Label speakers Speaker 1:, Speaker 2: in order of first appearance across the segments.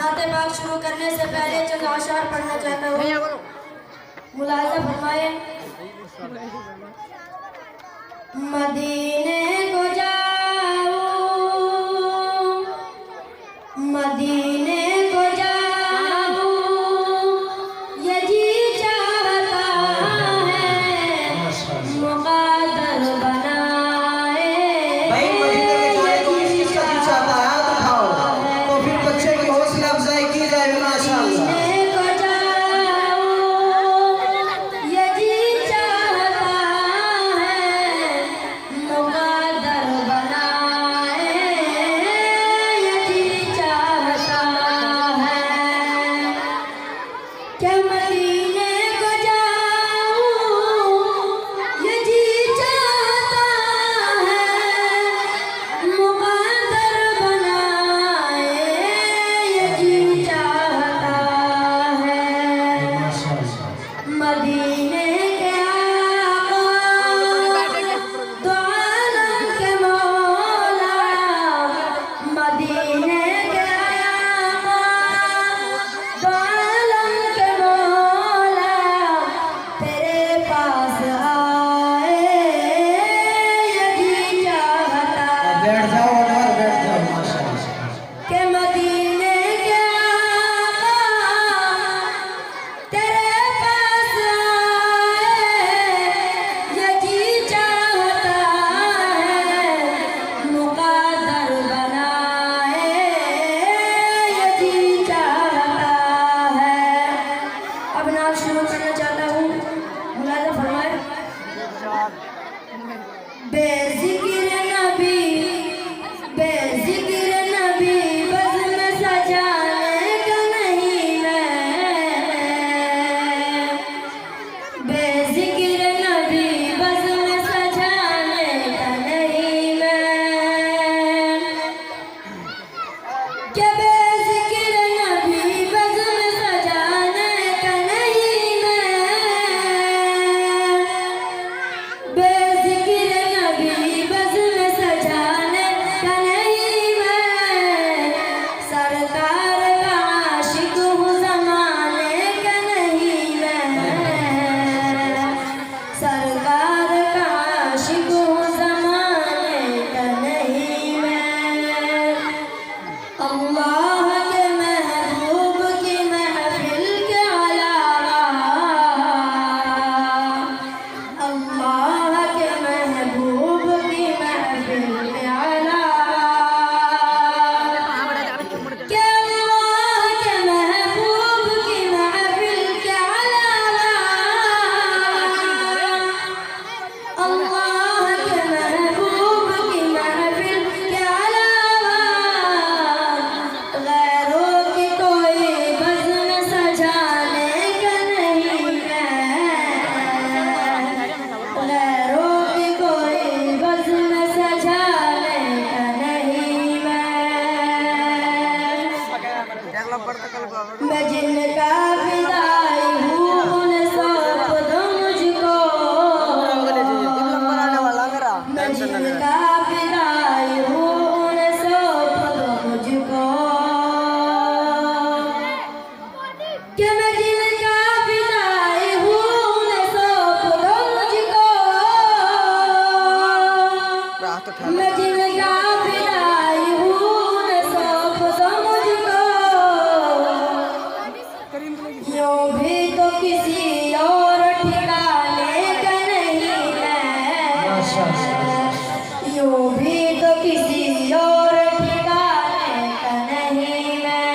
Speaker 1: नाते पाक शुरू करने से पहले चंद अशार पढ़ना चाहता हूँ। मुलाजा फरमाए। मदीने को जाओ, मदीने को जाओ, ये जी चाहता है मुक़द्दर बनाए।
Speaker 2: भाई मदीने में जाने को किस किस का दिल चाहता है? हाथ उठाओ तो फिर बच्चे की हौसला अफजाई की जाए। माशाअल्लाह।
Speaker 1: मदीने के आका दो आलम के मौला, मदीने के आका दो आलम के मौला, तेरे पास आए यही चाहता।
Speaker 2: बैठ जाओ और बैठ जाओ। माशाअल्लाह।
Speaker 1: के मदीने के आका तेरे शुरू करना चाहता हूँ। मुलाजा फरमाए। बेज़िक्र नबी, बेज़िक्र नबी बज़्म सजाने का नहीं मैं, बेज़िक्र नबी बज़्म सजाने का नहीं मैं, क्या बेज़िक्र नबी बज़्म सजाने का नहीं मैं, बेज़िक्र नबी बज़्म सजाने का नहीं मैं, सरकार का आशिक हूँ ज़माने का नहीं मैं, सरकार का आशिक हूँ ज़माने का नहीं मैं। अल्लाह के महबूब की महफिल के अलावा, अल्लाह के महबूब की महफिल के अलावा, के अल्लाह के महबूब की महफिल के अलावा, अल्लाह के महबूब की महफिल के अलावा, गैरों की कोई बज़्म सजाने का नहीं मैं, गैरों की कोई बज़्म सजाने का नहीं मैं जिनका फिदाई हूँ उन्हें सौंप दो मुझको, मैं जिनका फिदाई हूँ उन्हें सौंप दो मुझको, कि मैं जिनका फिदाई हूँ उन्हें सौंप दो मुझको, मैं जिनका फिदाई हूँ उन्हें सौंप दो मुझको। यूं भी तो किसी और ठिकाने का नहीं मैं, यूं भी तो किसी और ठिकाने का नहीं मैं,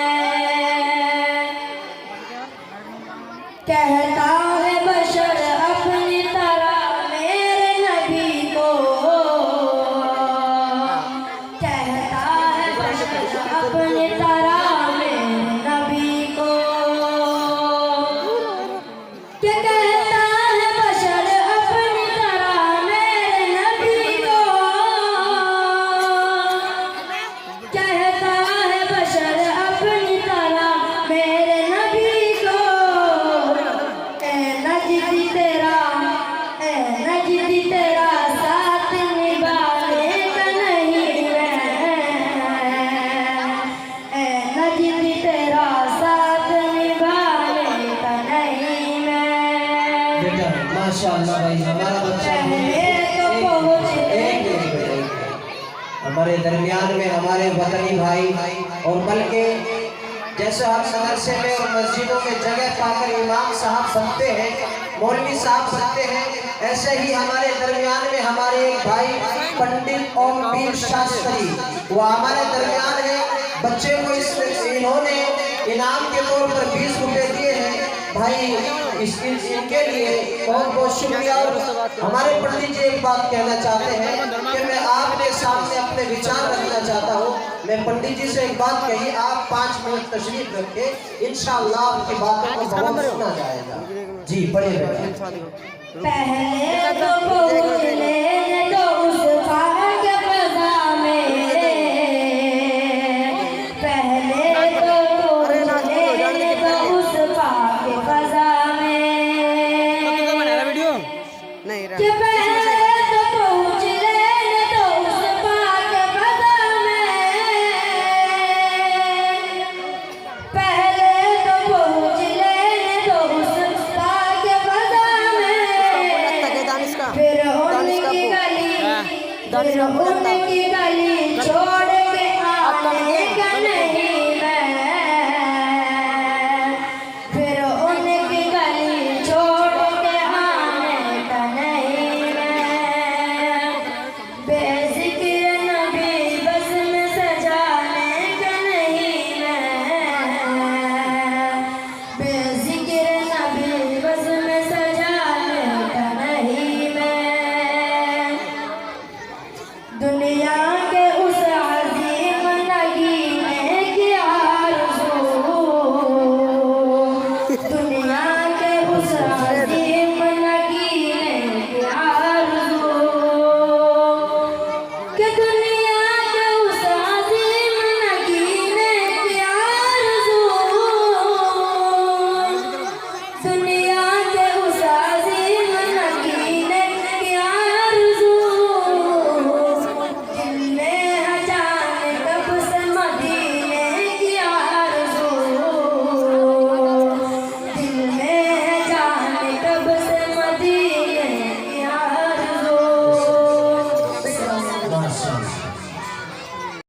Speaker 1: कहता है बशर अपनी तरह मेरे नबी को, कहता है बशर अपनी तरह मेरे नबी को, क्या कहता है बशर अपनी तरह मेरे नबी को, कहता है बशर अपनी तरह मेरे नबी को,
Speaker 2: माशाअल्लाह भाई, हमारा बच्चा हमारे दरमियान में हमारे वतनी भाई और बल्कि जैसे हम मदरसे में और मस्जिदों में जगह पाकर इमाम साहब बनते हैं, मौलवी साहब बनते हैं, ऐसे ही हमारे दरमियान में हमारे एक भाई पंडित ओम पीर शास्त्री वो हमारे दरमियान है। बच्चे को इन्होंने इनाम के तौर पर 20 रुपए दिए हैं भाई, इनके लिए बहुत बहुत शुक्रिया। और हमारे पंडित जी एक बात कहना चाहते हैं कि मैं आपके सामने अपने विचार रखना चाहता हूँ। मैं पंडित जी से एक बात कही, आप 5 मिनट तशरीफ रखें, इंशाअल्लाह आपकी बातों को बहुत सुना जाएगा। जी बड़े
Speaker 1: पहले तो